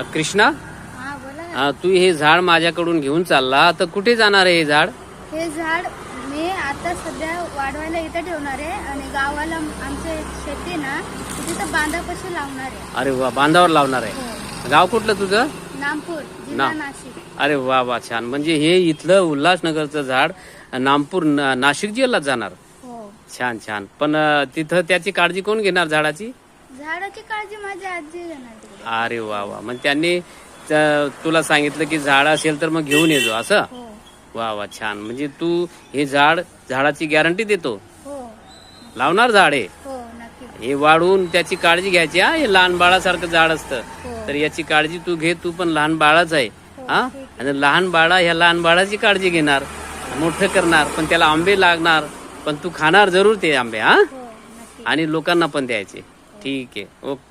कृष्णा, हा बोला ना. तू हे झाड माझ्याकडून घेऊन चालला तर कुठे जाणार आहे हे झाड? हे झाड मी आता सध्या वाढवायला इथं ठेवणार आहे आणि गावाला आमचं एक शेती ना तिथं बांधापाशी लावणार आहे. अरे वा, बांधावर लावणार आहे. हो. गाव कुठलं तुझं? नामपूर जिल्हा ना- नाशिक. अरे वा वा, छान. म्हणजे हे इथलं उल्हासनगरचं झाड नामपूर नाशिक जिल्ह्यात जाणार. हो. छान छान. पण तिथं त्याची काळजी कोण घेणार झाडाची? झाडाची काळजी माझी आजी घेणार तिकडे. अरे वा वा, मग त्यांनी तुला सांगितलं की झाड असेल तर मग घेऊन येतो असं? हो वा वा, छान. म्हणजे तू हे झाडाची गॅरंटी देतो, हो लावणार झाड आहे. हो नक्की. हे वाढवून त्याची काळजी घ्यायची. हा, हे लहान बाळासारखं झाड असतं, हो. तर याची काळजी तू घे. तू पण लहान बाळाच आहे. हो, हा, ठीक आणि लहान बाळाची काळजी घेणार, मोठं करणार. पण त्याला आंबे लागणार, पण तू खाणार जरूर ते आंबे. हा, हो नक्की. आणि लोकांना पण द्यायचे. ठीक आहे, ओके.